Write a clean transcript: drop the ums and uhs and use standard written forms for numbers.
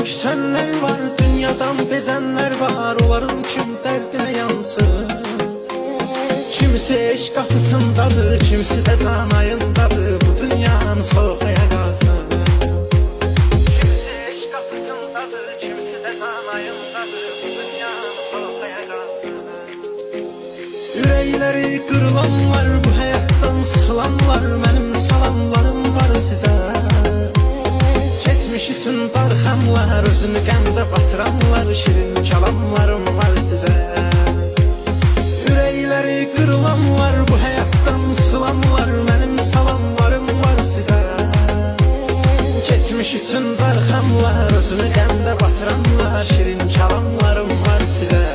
küsenler var, dünyadan bezenler var. Onların kim derdine yansın. Kimisi eşk kapısındadır, kimisi de tanayındadır. Bu dünyanın soğuk gazı. Kimisi eşk kapısındadır, kimisi de tanayındadır. Bu dünyanın soğuk gazı. Yürekleri kırılan var, bu hayattan sıkılan var. Benim salamlarım var size. Geçmiş için darxamlar, özünü qəmdə batıranlar. Şirin kalamlarım var size. Yürekleri kırılan var, bu hayattan sıkılan var. Benim salamlarım var size. Geçmiş için darxamlar, özünü qəmdə batıranlar. Şirin kalamlarım var size.